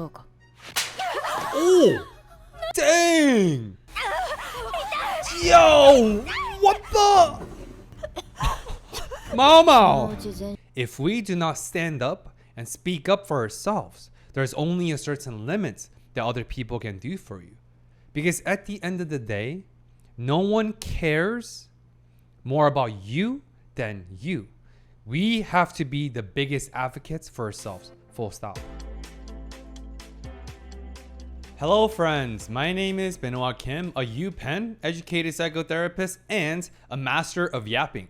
Oh! Dang! Yo! What the? Mao Mao! If we do not stand up and speak up for ourselves, there's only a certain limit that other people can do for you. Because at the end of the day, no one cares more about you than you. We have to be the biggest advocates for ourselves. Full stop. Hello friends, my name is Benoit Kim, a UPenn educated psychotherapist and a master of yapping.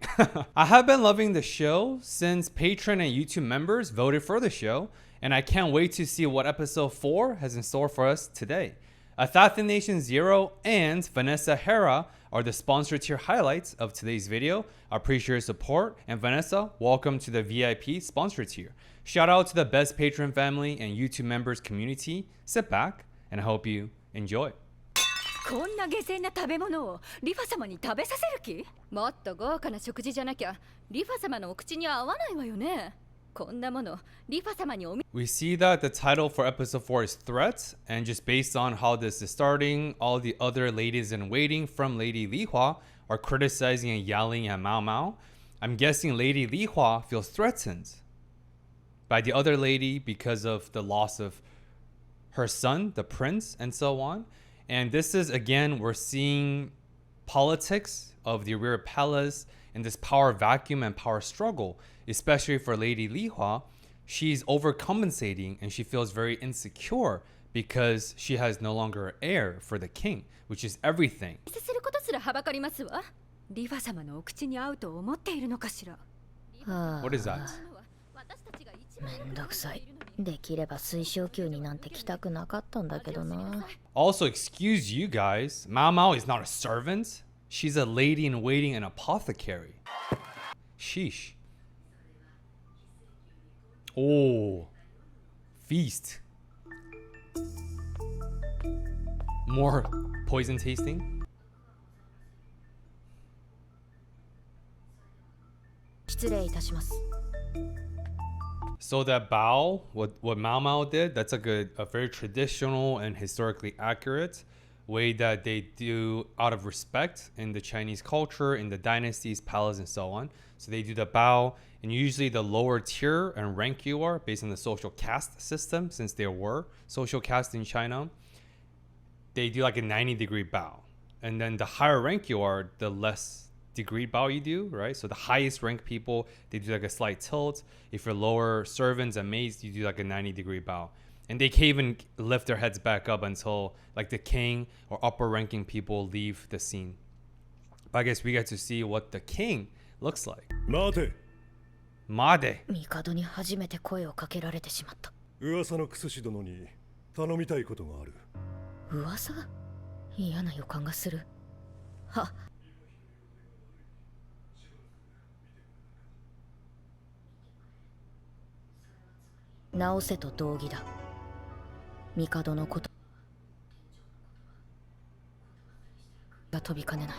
I have been loving the show since Patreon and YouTube members voted for the show, and I can't wait to see what episode 4 has in store for us today. Assassination Zero and Vanessa Hera are the sponsor tier highlights of today's video. I appreciate your support, and Vanessa, welcome to the VIP sponsor tier. Shout out to the best Patreon family and YouTube members community. Sit back, and I hope you enjoy. こんな下賤な食べ物をリファ様に食べさせる気？もっと豪華な食事じゃなきゃリファ様のお口に合わないわよね。こんなものリファ様におみ We see that the title for episode 4 is Threats, and just based on how this is starting, all the other ladies in waiting from Lady Li Hua are criticizing and yelling at Mao Mao. I'm guessing Lady Li Hua feels threatened by the other lady because of the loss of her son, the prince, and so on. And this is, again, we're seeing politics of the rear palace and this power vacuum and power struggle, especially for Lady Li Hua. She's overcompensating and she feels very insecure because she has no longer an heir for the king, which is everything. することすらはばかりますわ。リファ様のお口に合うと思っているのかしら。What is that? めんどくさい。できれば水晶宮になんて来たくなかったんだけどな。Also, excuse you guys, Mao Mao is not a servant. She's a lady in waiting, an apothecary. Sheesh. Oh, feast. More poison tasting. 失礼いたします。 So that bow, what Mao Mao did, that's like a very traditional and historically accurate way that they do out of respect in the Chinese culture, in the dynasties, palace, and so on. So they do the bow, and usually the lower tier and rank you are based on the social caste system, since there were social caste in China, they do like a 90-degree bow. And then the higher rank you are, the less degree bow you do, right? So the highest ranked people, they do like a slight tilt. If you're lower servants and maids, you do like a 90-degree bow. And they can't even lift their heads back up until like the king or upper ranking people leave the scene. But I guess we get to see what the king looks like. Made. 帝に初めて声をかけられてしまった。噂のクスシ殿に頼みたいことがある。噂？嫌な予感がする。は。直せと同義だ。帝のことが飛びかねない。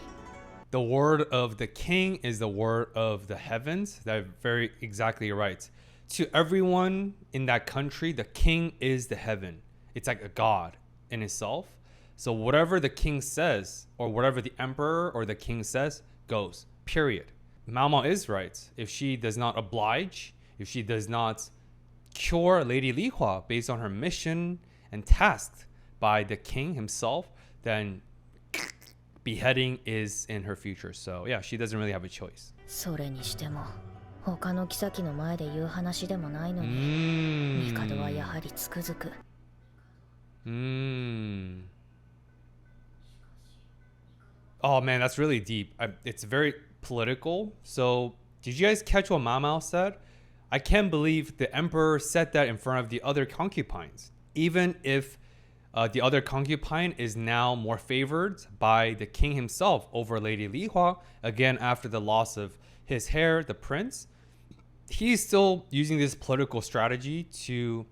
The word of the king is the word of the heavens. That's very exactly right. To everyone in that country, the king is the heaven. It's like a god in itself. So whatever the king says, or whatever the emperor or the king says, goes. Period. Mao Mao is right. If she does not oblige, if she does not cure Lady Li Hua based on her mission and tasked by the king himself, then beheading is in her future. So yeah, she doesn't really have a choice. それにしても他の妃の前で言う話でもないのに、帝はやはりつくづく。Oh man, that's really deep. It's very political. So did you guys catch what Mao Mao said? I can't believe the emperor said that in front of the other concubines. Even if the other concubine is now more favored by the king himself over Lady Li Hua, again after the loss of his heir, the prince, he's still using this political strategy to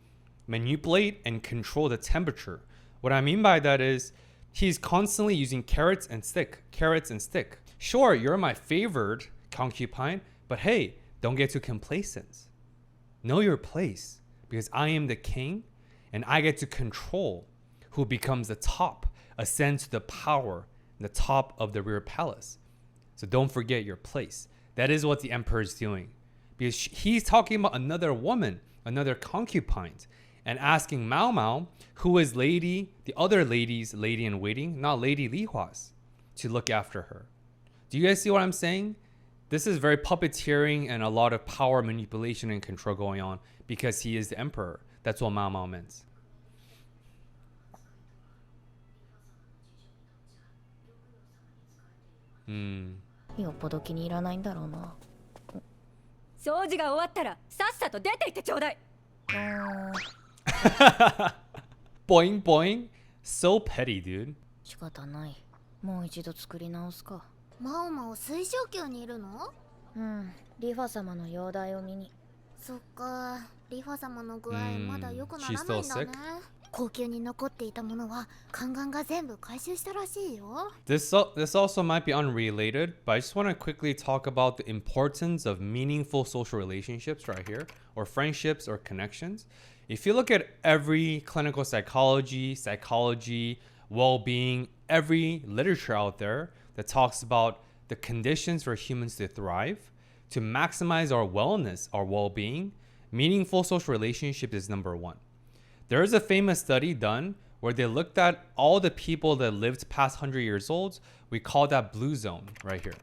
manipulate and control the temperature. What I mean by that is he's constantly using carrots and stick. Sure, you're my favored concubine, but hey, don't get too complacent. Know your place, because I am the king, and I get to control who becomes the top, ascend to the power, the top of the rear palace. So don't forget your place. That is what the emperor is doing, because he's talking about another woman, another concubine, and asking Mao Mao, who is the other lady's lady in waiting, not Lady Li Hua's, to look after her. Do you guys see what I'm saying? This is very puppeteering and a lot of power manipulation and control going on because he is the emperor. That's what Mao Mao meant. よっぽど気に入らないんだろうな。掃除が終わったらさっさと出て行ってちょうだい。Boing boing. So petty, dude. 仕方ない。もう一度作り直すか。マオマオ水晶宮にいるの？うん、リファ様の容体を見に。そっか、リファ様の具合まだ良くなら she's ない still んだね sick?。高級に残っていたものは宦官が全部回収したらしいよ。This also might be unrelated, but I just want to quickly talk about the importance of meaningful social relationships right here, or friendships or connections. If you look at every clinical psychology, well-being, every literature out there that talks about the conditions for humans to thrive, to maximize our wellness, our well-being, meaningful social relationship is number one. There is a famous study done where they looked at all the people that lived past 100 years old. We call that blue zone right here.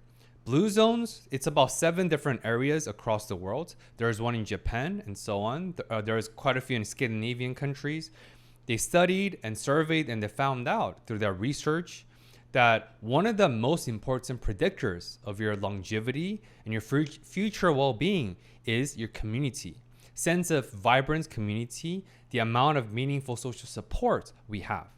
Blue zones, it's about 7 different areas across the world. There's one in Japan and so on. There's quite a few in Scandinavian countries. They studied and surveyed and they found out through their research that one of the most important predictors of your longevity and your future well-being is your community. Sense of vibrant community, the amount of meaningful social support we have.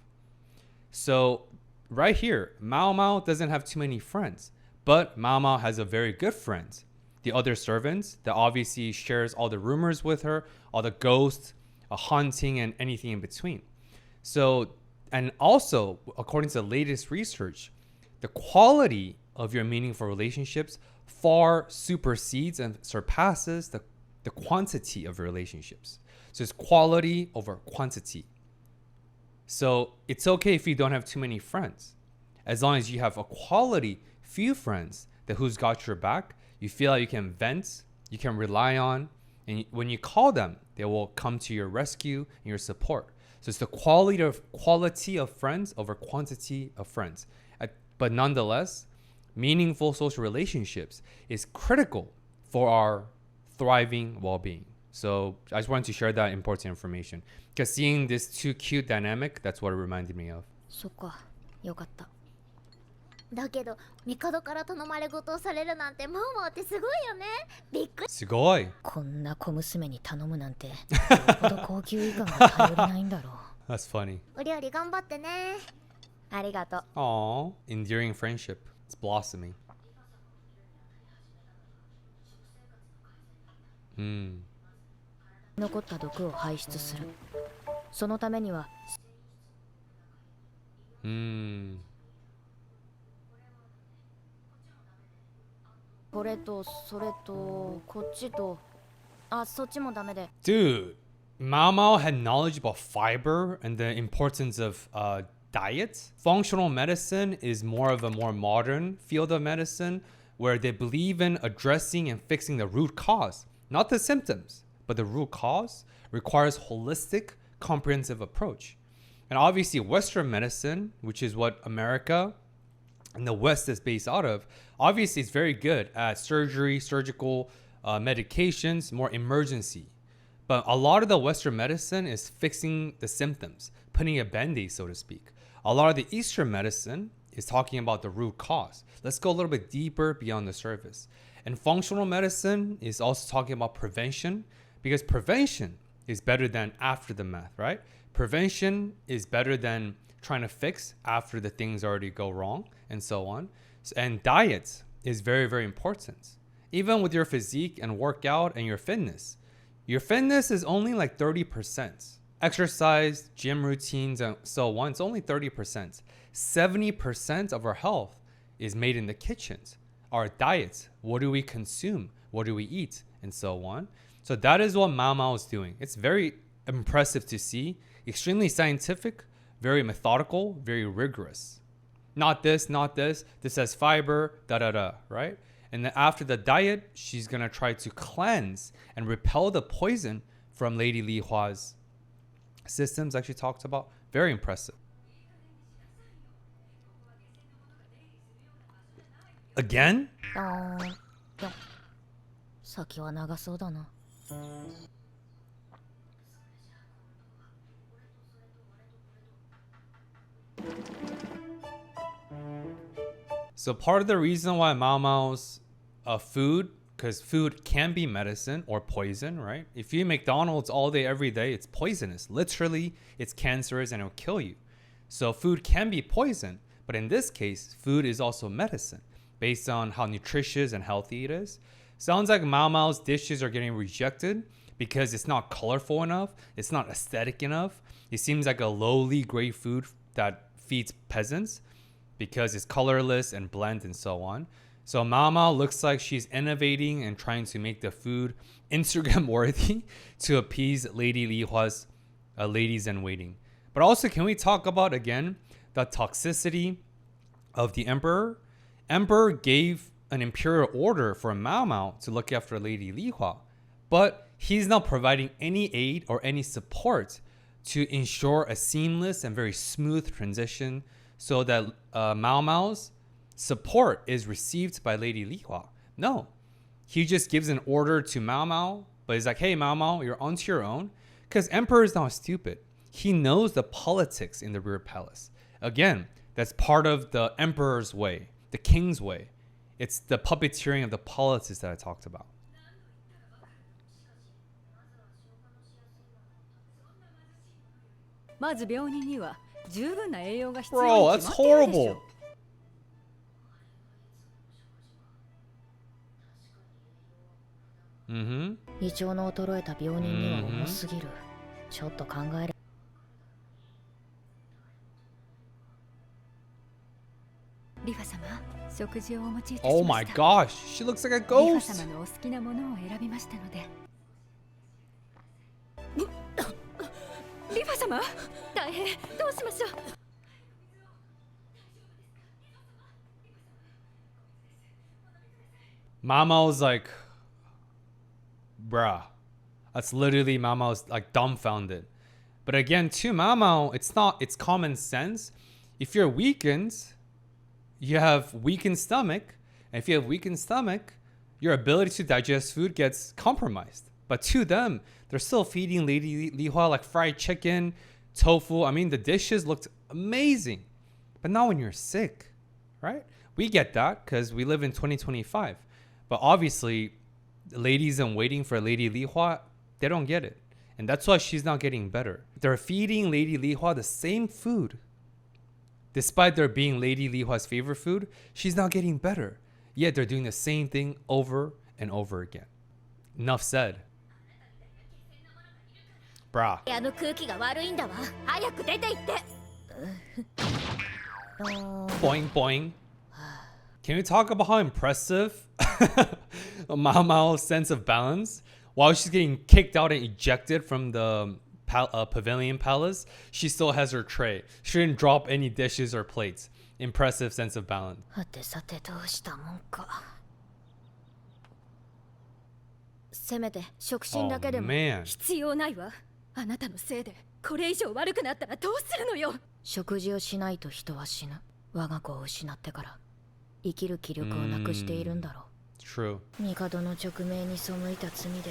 So right here, Mao Mao doesn't have too many friends, but Mao Mao has a very good friend. The other servants that obviously shares all the rumors with her, all the ghosts, haunting, and anything in between. So, and also, according to the latest research, the quality of your meaningful relationships far supersedes and surpasses the quantity of relationships. So it's quality over quantity. So it's okay if you don't have too many friends. As long as you have a quality few friends that who's got your back, you feel like you can vent, you can rely on, and when you call them, they will come to your rescue and your support. So it's the quality of friends over quantity of friends. But nonetheless, meaningful social relationships is critical for our thriving well-being. So I just wanted to share that important information because seeing this too cute dynamic, that's what it reminded me of. そっか、よかった。だけど帝から頼まれ事をされるなんてマオマオってすごいよね。びっくり。すごい。こんな小娘に頼むなんて、よっぽど高級以下が頼りないんだろう。That's funny. お料理頑張ってね。ありがとう。Aww, enduring friendship. It's blossoming. 残った毒を排出する。そのためには。これとそれとこっちとそっちもダメで。Dude, Mao Mao had knowledge about fiber and the importance of diet. Functional medicine is more of a more modern field of medicine where they believe in addressing and fixing the root cause, not the symptoms, but the root cause requires holistic, comprehensive approach. And obviously Western medicine, which is what America and the West is based out of, obviously is very good at surgery, surgical medications, more emergency. But a lot of the Western medicine is fixing the symptoms, putting a band-aid, so to speak. A lot of the Eastern medicine is talking about the root cause. Let's go a little bit deeper beyond the surface. And functional medicine is also talking about prevention, because prevention is better than after the math, right? Prevention is better than trying to fix after the things already go wrong and so on. And diet is very, very important. Even with your physique and workout and your fitness is only like 30%. Exercise, gym routines, and so on, it's only 30%. 70% of our health is made in the kitchens. Our diets, what do we consume? What do we eat? And so on. So that is what Mao Mao is doing. It's very impressive to see. extremely scientific, very methodical, very rigorous. Not this, not this. This has fiber, da da da, right? And then after the diet, she's gonna try to cleanse and repel the poison from Lady Li Hua's systems, like she talked about. Very impressive. Again? 先は長そうだな。 So part of the reason why Mao Mao's food, because food can be medicine or poison, right? If you eat McDonald's all day, every day, it's poisonous. Literally, it's cancerous and it'll kill you. So food can be poison, but in this case, food is also medicine based on how nutritious and healthy it is. Sounds like Mao Mao's dishes are getting rejected because it's not colorful enough. It's not aesthetic enough. It seems like a lowly grade food that feeds peasants because it's colorless and bland and so on. So Mao Mao looks like she's innovating and trying to make the food Instagram worthy to appease Lady Li Hua's ladies in waiting. But also, can we talk about again the toxicity of the emperor? Emperor gave an imperial order for Mao Mao to look after Lady Li Hua, but he's not providing any aid or any support to ensure a seamless and very smooth transition so that Mao Mao's support is received by Lady Li Hua. No, he just gives an order to Mao Mao, but he's like, hey, Mao Mao, you're onto your own. Because Emperor is not stupid. He knows the politics in the rear palace. Again, that's part of the emperor's way, the king's way. It's the puppeteering of the politics that I talked about. Bro, that's horrible. Mm-hmm. 胃腸の衰えた病人には重すぎる。ちょっと考えれ。リファ様、食事をお持ちいたしました。 Oh my gosh, she looks like a ghost. リファ様のお好きなものを選びましたので。リファ様、大変、どうしましょう。 Mama's like, bruh. That's literally Mama's like dumbfounded. But again, to Mama, it's common sense. If you're weakened, you have weakened stomach. And if you have weakened stomach, your ability to digest food gets compromised. But to them, they're still feeding Lady Li Hua like fried chicken, tofu. I mean, the dishes looked amazing. But not when you're sick, right? We get that because we live in 2025. But obviously, the ladies in waiting for Lady Li Hua, they don't get it. And that's why she's not getting better. They're feeding Lady Li Hua the same food. Despite there being Lady Li Hua's favorite food, she's not getting better. Yet they're doing the same thing over and over again. Enough said. Brah. あの空気が悪いんだわ。早く出て行って。Boing boing. Can we talk about how impressive Mao Mao's sense of balance? While she's getting kicked out and ejected from the pavilion palace, she still has her tray. She didn't drop any dishes or plates. Impressive sense of balance. はてさてどうしたもんか。せめて触診だけでも man. 必要ないわ。あなたのせいでこれ以上悪くなったらどうするのよ。食事をしないと人は死ぬ。我が子を失ってから生きる気力をなくしているんだろう。True. 帝の直命に背いた罪で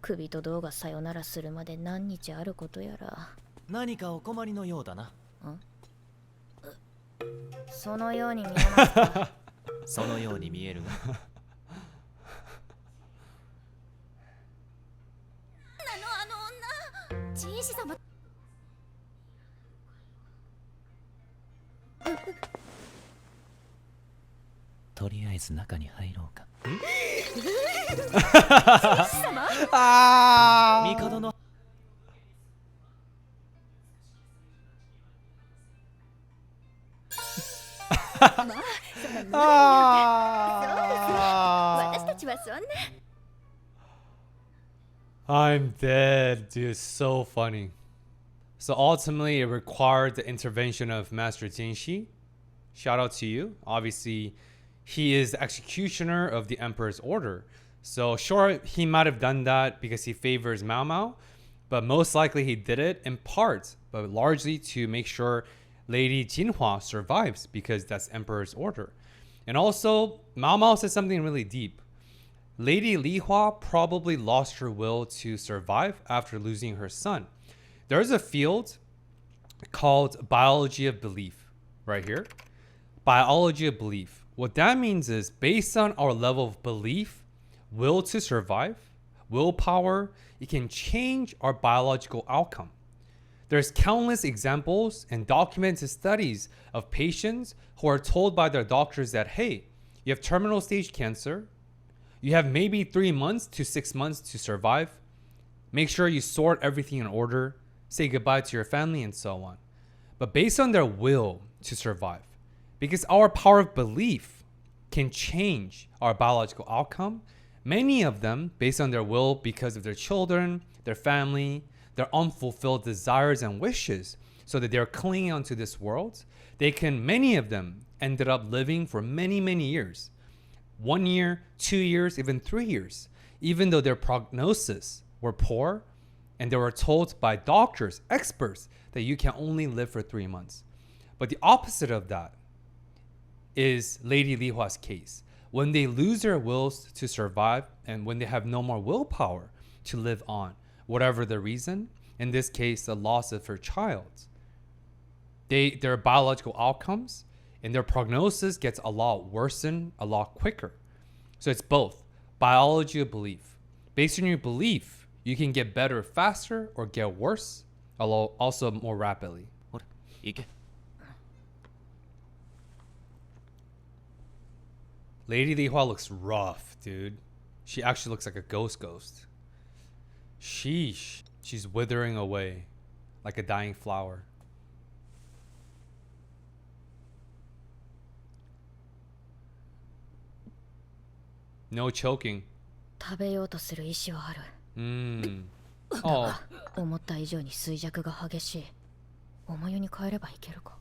首と胴がさよならするまで何日あることやら。何かお困りのようだな。そのように見えますか。そのように見えるが。ジージ様。とりあえず中に入ろうか。帝の私たちはそんな。 I'm dead, dude. So funny. So ultimately, it required the intervention of Master Jinshi. Shout out to you. Obviously, he is the executioner of the Emperor's order. So sure, he might have done that because he favors Mao Mao, but most likely he did it in part, but largely to make sure Lady Jinhua survives because that's Emperor's order. And also, Mao Mao said something really deep. Lady Li Hua probably lost her will to survive after losing her son. There's a field called biology of belief right here. Biology of belief. What that means is based on our level of belief, will to survive, willpower, it can change our biological outcome. There's countless examples and documented studies of patients who are told by their doctors that, hey, you have terminal stage cancer, you have maybe 3 months to 6 months to survive. Make sure you sort everything in order, say goodbye to your family, and so on. But based on their will to survive, because our power of belief can change our biological outcome, many of them, based on their will because of their children, their family, their unfulfilled desires and wishes, so that they're clinging onto this world, many of them ended up living for many, many years. 1 year, 2 years, even 3 years, even though their prognosis were poor and they were told by doctors, experts, that you can only live for 3 months. But the opposite of that is Lady Li Hua's case. When they lose their wills to survive and when they have no more willpower to live on, whatever the reason, in this case, the loss of her child, their biological outcomes and their prognosis gets a lot worsened a lot quicker. So it's both biology of belief. Based on your belief, you can get better faster or get worse, also more rapidly. ほら行け Lady Li Hua looks rough, dude. She actually looks like a ghost. Sheesh. She's withering away like a dying flower. No choking. 食べようとする意志はある。 Oh. 思った以上に衰弱が激しい。重湯に帰ればいけるか。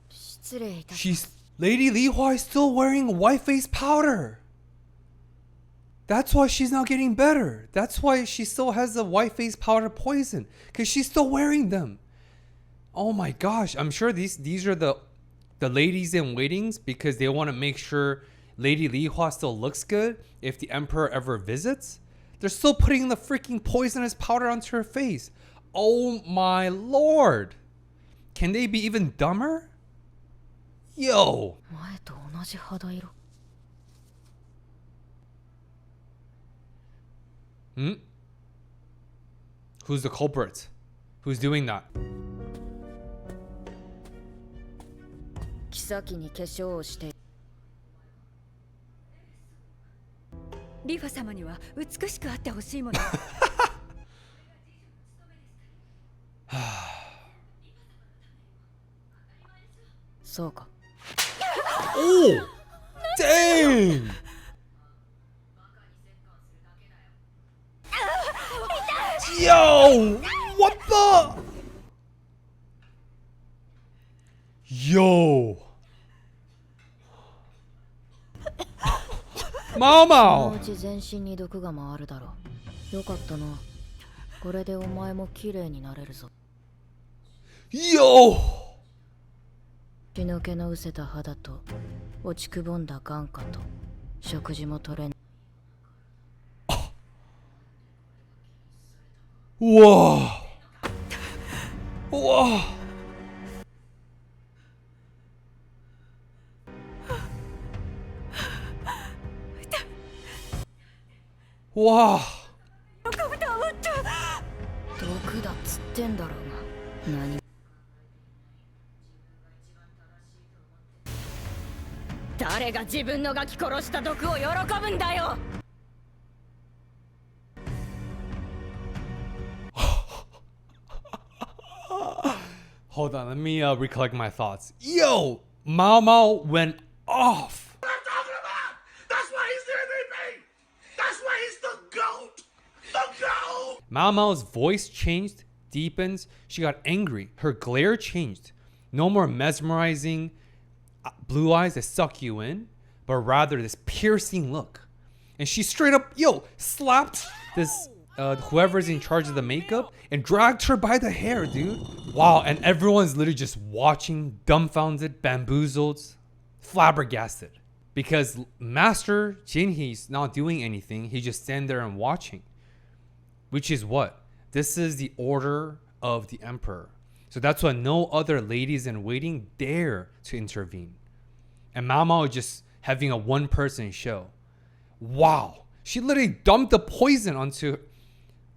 失礼いたします。 Lady Li Hua is still wearing white face powder. That's why she's not getting better. That's why she still has the white face powder poison, because she's still wearing them. Oh my gosh. I'm sure these are the ladies in waitings because they want to make sure Lady Li Hua still looks good if the emperor ever visits. They're still putting the freaking poisonous powder onto her face. Oh my lord. Can they be even dumber? Yo. 前と同じ肌色。 Who's the culprit? Who's doing that? 妃に化粧をして。リファ様には美しくあってほしいもの。そうか。 Oh! Dang! Yo! What the? Yo! Mao そのうち全身に毒が回るだろう。よかったな。これでお前も綺麗になれるぞ。 Yo! 血の気の失せた肌と落ちくぼんだ眼下と食事も取れない。 Whoa! Whoa! Wow! 毒だっつってんだろうが。何？誰が自分のガキ殺した毒を喜ぶんだよ。 Hold on, let me recollect my thoughts. Yo! Mao Mao went off! What I'm talking about! That's why he's the MVP! That's why he's the GOAT! The GOAT! Mao Mao's voice changed, deepened. She got angry. Her glare changed. No more mesmerizing blue eyes that suck you in, but rather this piercing look. And she straight up, slapped this whoever's in charge of the makeup and dragged her by the hair, dude. Wow, and everyone's literally just watching, dumbfounded, bamboozled, flabbergasted. Because Master Jinhee's not doing anything. He's just standing there and watching. Which is what? This is the order of the emperor. So that's why no other ladies in waiting dare to intervene. And Mao Mao is just having a one-person show. Wow. She literally dumped the poison onto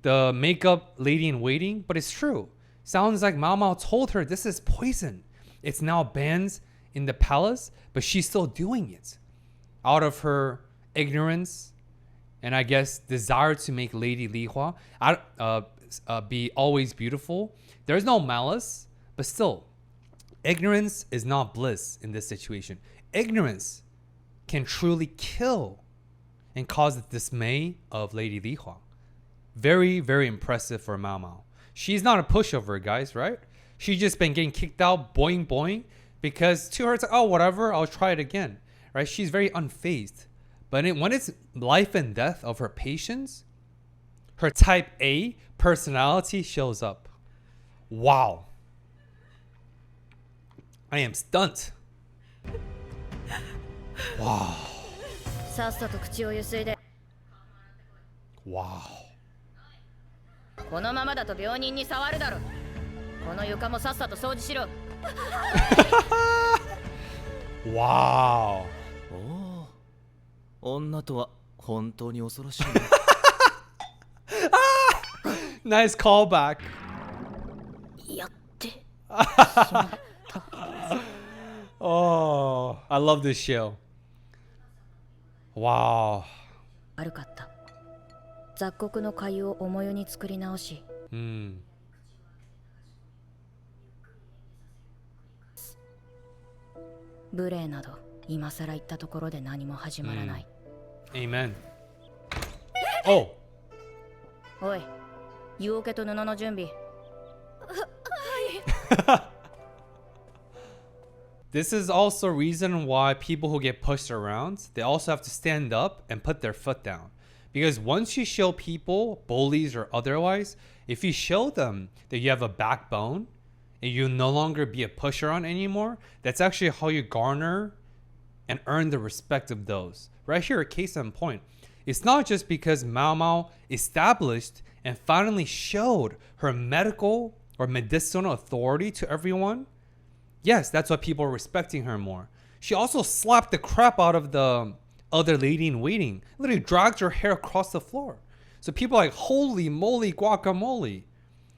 the makeup lady in waiting. But it's true. Sounds like Mao Mao told her this is poison. It's now banned in the palace, but she's still doing it. Out of her ignorance and I guess desire to make Lady Li Hua be always beautiful. There's no malice, but still, ignorance is not bliss in this situation. Ignorance can truly kill and cause the dismay of Lady Li Hua. Very, very impressive for Mao Mao. She's not a pushover, guys, right? She's just been getting kicked out, boing, boing, because to her, it's like, oh, whatever, I'll try it again, right? She's very unfazed. But when it's life and death of her patients, her type A personality shows up. Wow. I am stunned. Wow. さっさと口をゆすいで Wow. このままだと病人に触るだろこの床もさっさと掃除しろ Wow. おお、女とは本当に恐ろしいね。Nice callback. やって Oh, I love this show. Wow. 悪かった雑穀の粥を重湯に作り直し Hmm. 無礼など今さら言ったところで何も始まらない、Amen. Oh. おい湯桶と布の準備 This is also a reason why people who get pushed around, they also have to stand up and put their foot down. Because once you show people, bullies or otherwise, if you show them that you have a backbone and you no longer be a pusher on anymore, that's actually how you garner and earn the respect of those. Right here, a case in point. It's not just because Mao Mao established and finally showed her medical or medicinal authority to everyone. Yes, that's why people are respecting her more. She also slapped the crap out of the other lady in waiting. Literally dragged her hair across the floor. So people are like, holy moly guacamole.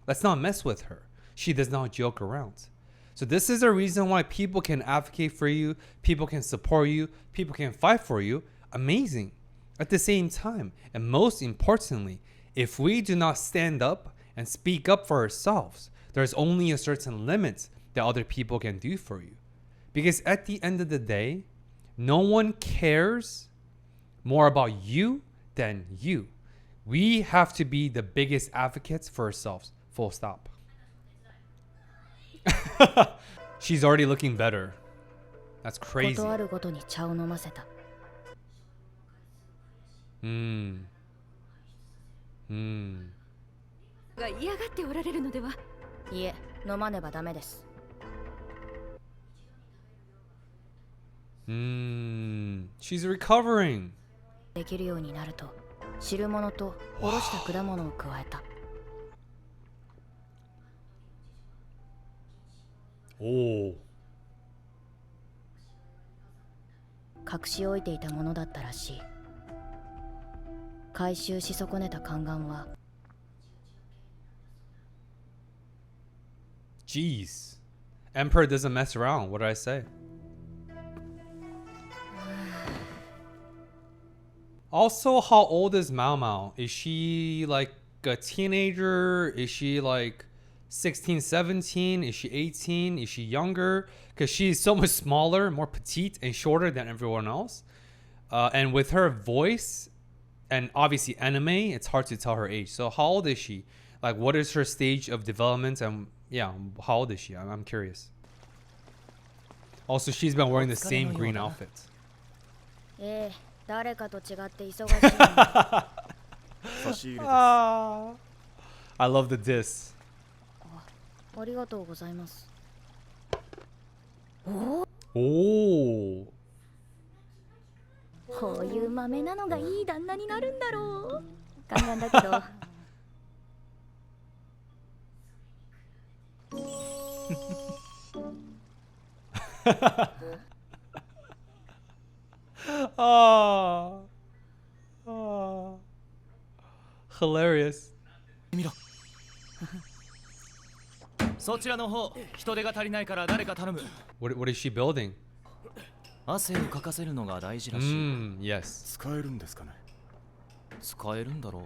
Let's not mess with her. She does not joke around. So this is a reason why people can advocate for you. People can support you. People can fight for you. Amazing. At the same time, and most importantly, if we do not stand up and speak up for ourselves, there's only a certain limit that other people can do for you. Because at the end of the day, no one cares more about you than you. We have to be the biggest advocates for ourselves. Full stop. She's already looking better. That's crazy. ことあるごとに茶を飲ませた Hmm. が嫌がっておられるのでは。いえ飲まねばダメです She's recovering. できるようになると汁物とおろした果物を加えた Oh. 隠し置いていたものだったらしい回収し損ねた宦官は Jeez. Emperor doesn't mess around. What did I say? Also, how old is Mao Mao? Is she like a teenager? Is she like 16, 17? Is she 18? Is she younger? Because she's so much smaller, more petite, and shorter than everyone else. And with her voice and obviously anime, it's hard to tell her age. So how old is she? Like, what is her stage of development? And yeah, how old is she? I'm curious. Also, she's been wearing the same green outfit. ええ、誰かと違って忙しいの。差し入れです。Ah, I love the diss. ありがとうございます。 Oh. こういう豆なのがいい旦那になるんだろう。ガンガンだけど。Oh. Oh. Hilarious. 見ろそちらの方人手が足りないから誰か頼む What is she building? 汗をかかせるのが大事らしい、Yes. 使えるんですかね。使えるんだろう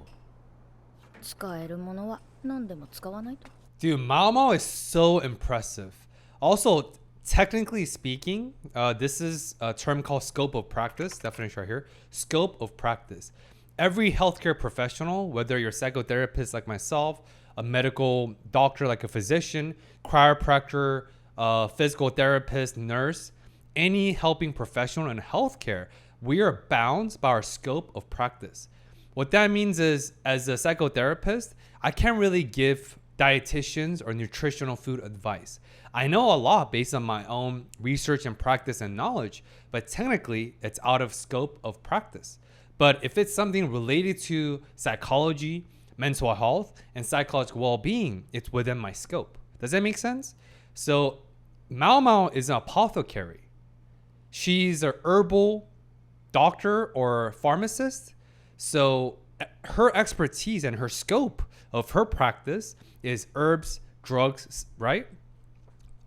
使えるものは何でも使わないと。 Dude, Mao Mao is so impressive. Also, technically speaking, this is a term called scope of practice. Definition right here. Scope of practice. Every healthcare professional, whether you're a psychotherapist like myself, a medical doctor like a physician, chiropractor, physical therapist, nurse, any helping professional in healthcare, we are bound by our scope of practice. What that means is, as a psychotherapist, I can't really give dietitians or nutritional food advice. I know a lot based on my own research and practice and knowledge, but technically it's out of scope of practice. But if it's something related to psychology, mental health, and psychological well-being, it's within my scope. Does that make sense? So Mao Mao is an apothecary. She's a herbal doctor or pharmacist. So her expertise and her scope of her practice is herbs, drugs, right?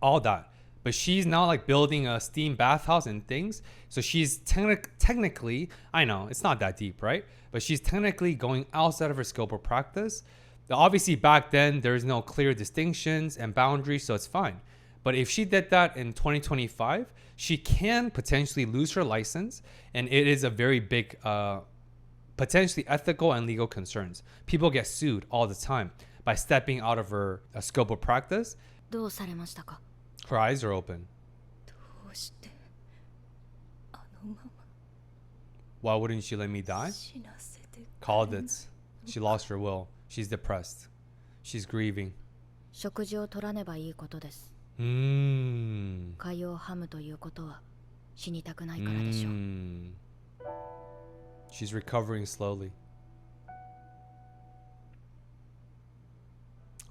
All that. But she's not like building a steam bathhouse and things. So she's technically, I know it's not that deep, right? But she's technically going outside of her scope of practice. Obviously, back then, there's no clear distinctions and boundaries, so it's fine. But if she did that in 2025, she can potentially lose her license. And it is a very big, potentially ethical and legal concerns. People get sued all the time by stepping out of her scope of practice. どうされましたか。 Her eyes are open. どうしてあのまま Why wouldn't she let me die? 死なせて Called it. She lost her will. She's depressed. She's grieving. 食事を取らねばいいことです。 Mm. 粥をはむということは死にたくないからでしょう。 She's recovering slowly.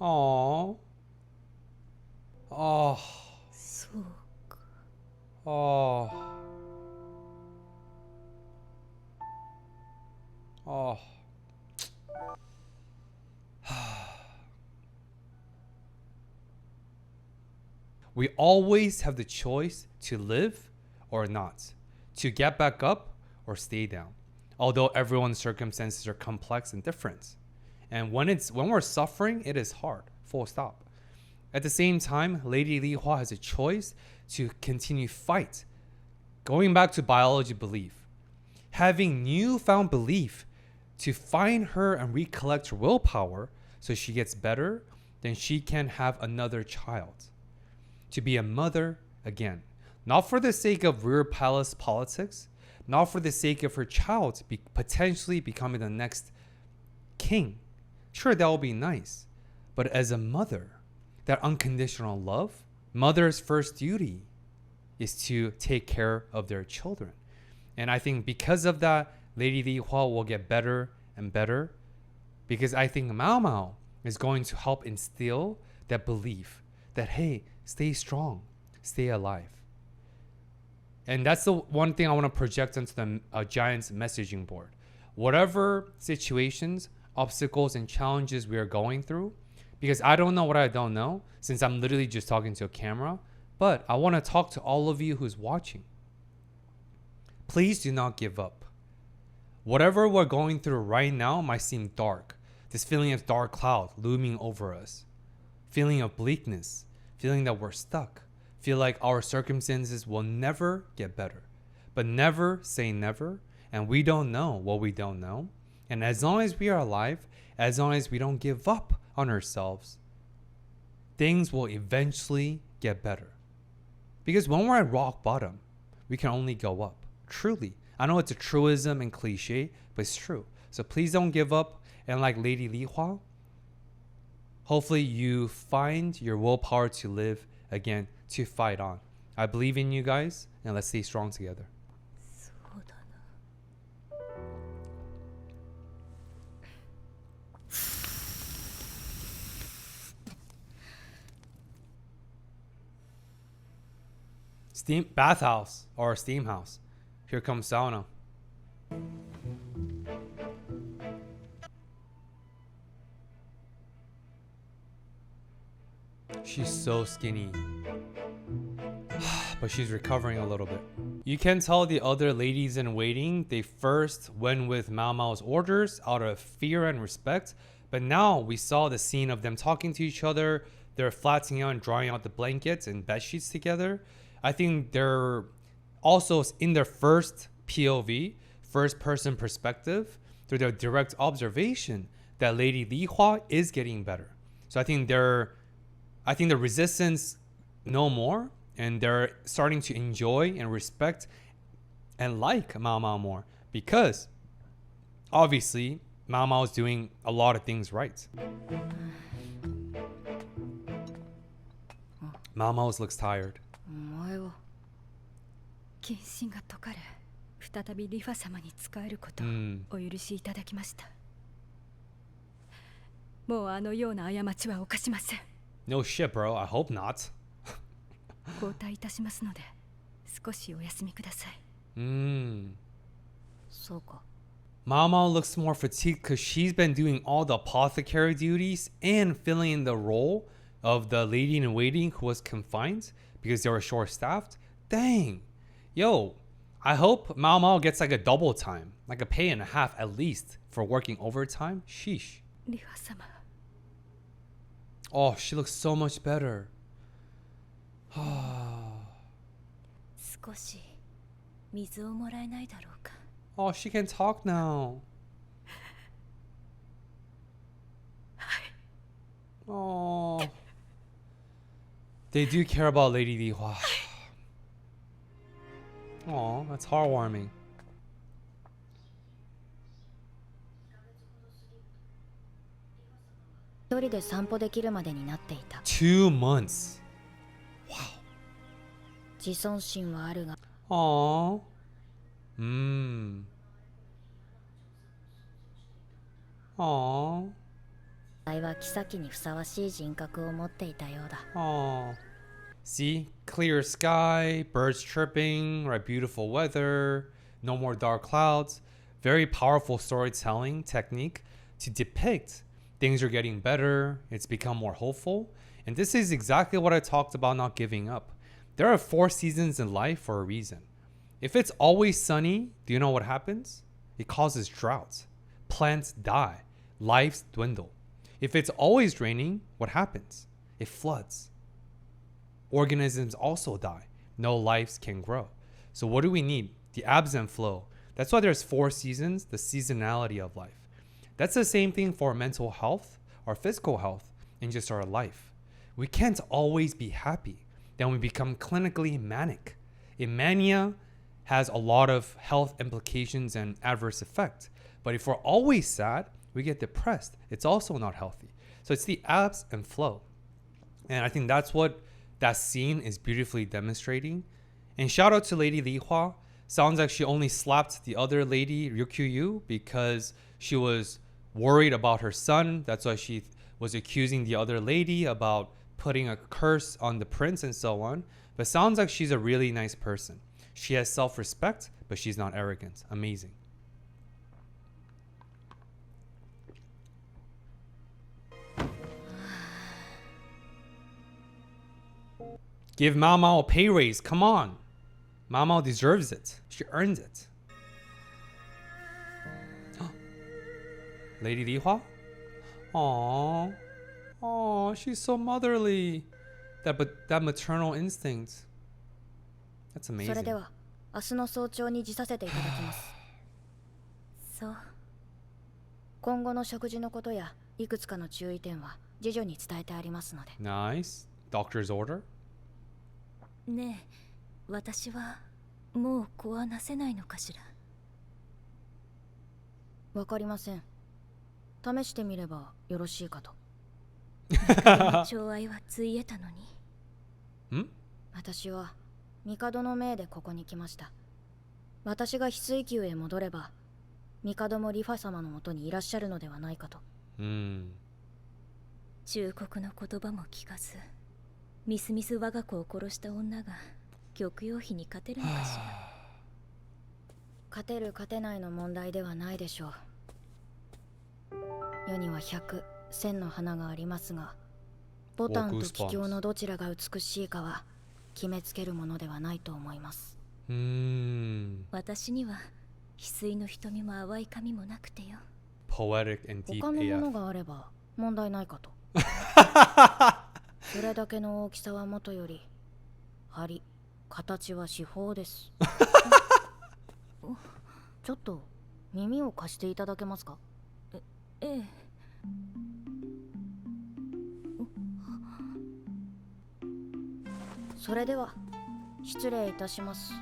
Aww. Oh. そうか Oh. Oh. We always have the choice to live or not, to get back up or stay down. Although everyone's circumstances are complex and different. And when we're suffering, it is hard. Full stop. At the same time, Lady Li Hua has a choice to continue fight. Going back to biology belief. Having newfound belief to find her and recollect her willpower so she gets better, then she can have another child. To be a mother again. Not for the sake of rear palace politics, not for the sake of her child potentially becoming the next king. Sure, that will be nice. But as a mother, that unconditional love, mother's first duty is to take care of their children. And I think because of that, Lady Li Hua will get better and better, because I think Mao Mao is going to help instill that belief that, hey, stay strong, stay alive. And that's the one thing I want to project onto the Giants messaging board. Whatever situations, obstacles, and challenges we are going through, because I don't know what I don't know, since I'm literally just talking to a camera, but I want to talk to all of you who's watching. Please do not give up. Whatever we're going through right now might seem dark. This feeling of dark cloud looming over us. Feeling of bleakness. Feeling that we're stuck. Feel like our circumstances will never get better. But never say never. And we don't know what we don't know. And as long as we are alive, as long as we don't give up on ourselves, things will eventually get better. Because when we're at rock bottom, we can only go up. Truly. I know it's a truism and cliche, but it's true. So please don't give up. And like Lady Li Hua, hopefully you find your willpower to live again, to fight on. I believe in you guys, and let's stay strong together. Steam bathhouse or steam house. Here comes sauna. She's so skinny. But she's recovering a little bit. You can tell the other ladies in waiting, they first went with Mao Mao's orders out of fear and respect. But now we saw the scene of them talking to each other. They're flattening out and drawing out the blankets and bed sheets together. I think they're also in their first POV, first person perspective, through their direct observation that Lady Li Hua is getting better. So I think the resistance no more, and they're starting to enjoy and respect and like Mao Mao more, because obviously Mao Mao is doing a lot of things right. Mao Mao looks tired. お前は謹慎が解かれ、再びリファ様に仕えることをお許しいただきました。もうあのような過ちは犯しません。 No shit, bro. I hope not. 交代いたしますので、少しお休みください。そうか。 Mao Mao looks more fatigued because she's been doing all the apothecary duties and filling in the role of the lady in waiting who was confined because they were short-staffed. Dang. Yo, I hope Mao Mao gets like a double time, like a pay and a half at least for working overtime. Sheesh. リファ様。 Oh, she looks so much better. 少し水をもらえないだろうか。 Oh, she can talk now. Oh. They do care about Lady Li Hua. Oh, that's heartwarming. Oneで散歩できるまでになっていた。 2 months. Wow. 自尊心はあるが。 Aww. あいは妃にふさわしい人格を持っていたようだ。 Aww. See, clear sky, birds chirping, right? Beautiful weather, no more dark clouds. Very powerful storytelling technique to depict things are getting better. It's become more hopeful. And this is exactly what I talked about not giving up. There are 4 seasons in life for a reason. If it's always sunny, do you know what happens? It causes drought. Plants die. Lives dwindle. If it's always raining, what happens? It floods. Organisms also die. No lives can grow. So what do we need? The ebbs and flow. That's why there's 4 seasons, the seasonality of life. That's the same thing for mental health, our physical health, and just our life. We can't always be happy. Then we become clinically manic. In mania has a lot of health implications and adverse effects. But if we're always sad, we get depressed. It's also not healthy. So it's the ebbs and flow. And I think that's what that scene is beautifully demonstrating. And shout out to Lady Li Hua. Sounds like she only slapped the other lady, Ryukyu Yu, because she was worried about her son. That's why she was accusing the other lady about putting a curse on the prince and so on. But sounds like she's a really nice person. She has self-respect, but she's not arrogant. Amazing. Give Mao Mao a pay raise. Come on. Mao Mao deserves it. She earns it. Lady Li Hua? Aww. Aww, she's so motherly. That maternal instinct. That's それ amazing. では明日の早朝に辞させていただきます。そう今後の食事のことやいくつかの注意点は次女に伝えてありますので。 Nice. Doctor's order. ねえ、私はもう子はなせないのかしら。わかりません。試してみればよろしいかと。寵愛はついえたのに。私は帝の命でここに来ました。私が翡翠宮へ戻れば帝もリファ様のもとにいらっしゃるのではないかと。忠告の言葉も聞かず、みすみす我が子を殺した女が玉葉妃に勝てるのかしら。勝てる勝てないの問題ではないでしょう。世には100、1000の花がありますが、ボタンと桔梗のどちらが美しいかは決めつけるものではないと思います。私には翡翠の瞳も淡い髪もなくてよ。 Poetic and deep 他のも AF. のがあれば問題ないかと。それだけの大きさはもとより、針、形は四方です。ちょっと耳を貸していただけますか？ええ。それでは失礼いたします。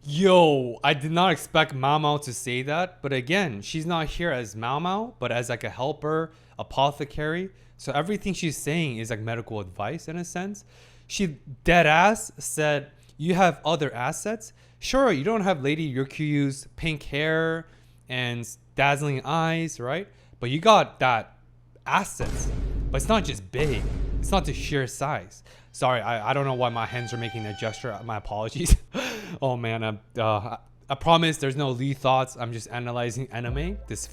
Yo, I did not expect Mao Mao to say that, but again, she's not here as Mao Mao, but as like a helper, apothecary. So everything she's saying is like medical advice in a sense. She dead ass said, you have other assets. Sure, you don't have Lady Ryukyu's pink hair and dazzling eyes, right? But you got that assets. But it's not just big. It's not the sheer size. Sorry, I don't know why my hands are making that gesture. My apologies. Oh man, I promise there's no Lee thoughts. I'm just analyzing anime, this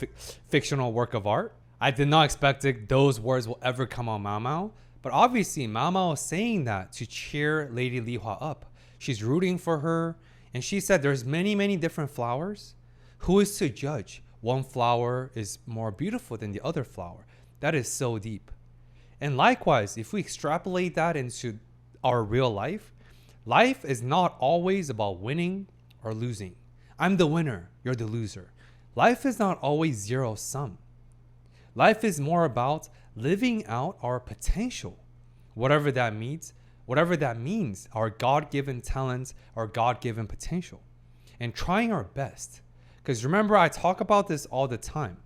fictional work of art. I did not expect those words will ever come on Mao Mao. But obviously, Mao Mao is saying that to cheer Lady Li Hua up. She's rooting for her. And she said there's many, many different flowers. Who is to judge? One flower is more beautiful than the other flower. That is so deep. And likewise, if we extrapolate that into our real life, life is not always about winning or losing. I'm the winner, you're the loser. Life is not always zero sum. Life is more about living out our potential, whatever that means, our God-given talents, our God-given potential, and trying our best. Because remember, I talk about this all the time.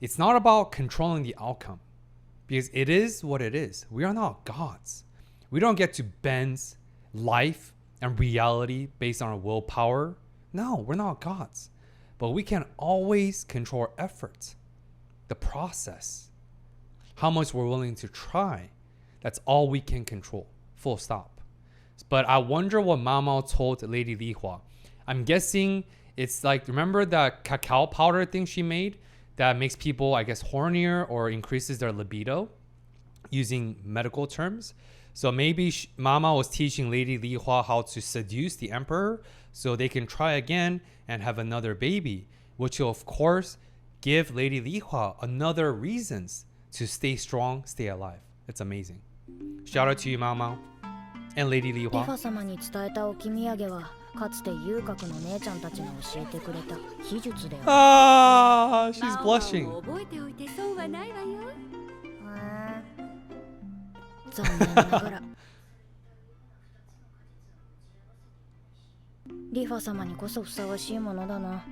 It's not about controlling the outcome, because it is what it is. We are not gods. We don't get to bend life and reality based on our willpower. No, we're not gods. But we can always control our efforts, the process, how much we're willing to try. That's all we can control. Full stop. But I wonder what Mao Mao told Lady Li Hua. I'm guessing it's like, remember that cacao powder thing she made that makes people, I guess, hornier or increases their libido, using medical terms? So maybe Mao Mao was teaching Lady Li Hua how to seduce the emperor so they can try again and have another baby, which will of course give Lady Li Hua another reasons to stay strong, stay alive. It's amazing. Shout out to you, Mao Mao and Lady Li リフ Hua. ァ様に伝えた置き土産はかつて遊郭の姉ちゃんたちが教えてくれた秘術だよ。Ah, she's blushing. 覚えておいて損はないわよ。残念ながらリファ様にこそふさわしいものだな。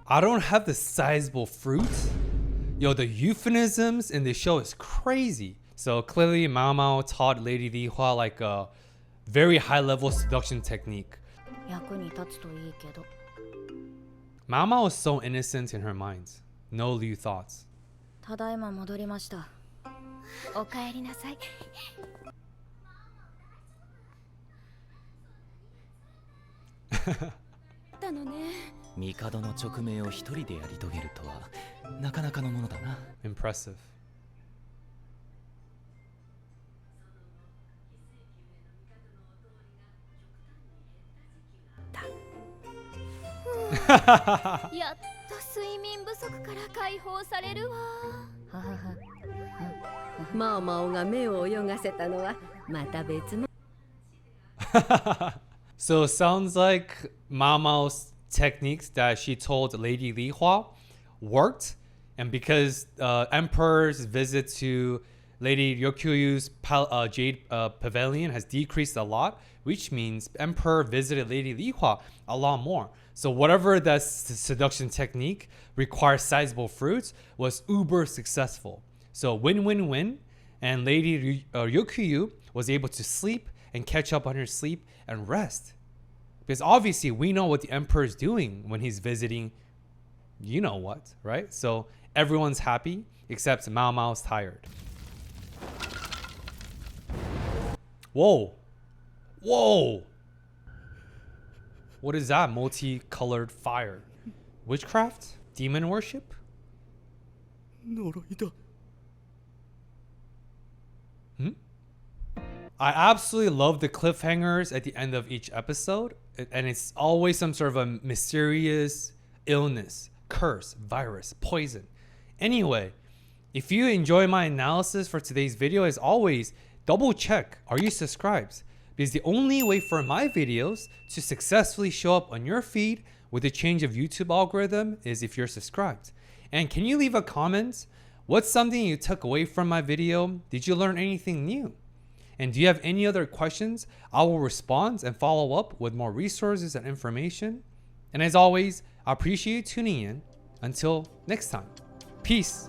I don't have the sizable fruit. Yo, the euphemisms in this show is crazy. So clearly Mao Mao taught Lady Li Hua like a very high level seduction technique. 役に立つといいけど。 Mao Mao is so innocent in her mind. No Liu thoughts. ただいま戻りました。おかえりなさい。だのね。帝の勅命を一人でやり遂げるとはなかなかのものだな。 Impressive.やっと睡眠不足から解放されるわ。ははは。マオマオが目を泳がせたのはまた別の。So it sounds like Mao Mao's techniques that she told Lady Li Hua worked, and because Emperor's visit to Lady Ryokyu's Jade Pavilion has decreased a lot, which means Emperor visited Lady Li Hua a lot more. So whatever that seduction technique requires sizable fruits was uber successful. So win-win-win, and Lady Ryokyu was able to sleep and catch up on her sleep and rest. Because obviously we know what the Emperor is doing when he's visiting you know what, right? So everyone's happy except Mao Mao's tired. Whoa. Whoa. What is that? Multicolored fire. Witchcraft? Demon worship? 呪いだ。 I absolutely love the cliffhangers at the end of each episode. And it's always some sort of a mysterious illness, curse, virus, poison. Anyway, if you enjoy my analysis for today's video, as always, double check, are you subscribed? Because the only way for my videos to successfully show up on your feed with the change of YouTube algorithm is if you're subscribed. And can you leave a comment? What's something you took away from my video? Did you learn anything new? And do you have any other questions? I will respond and follow up with more resources and information. And as always, I appreciate you tuning in. Until next time, peace.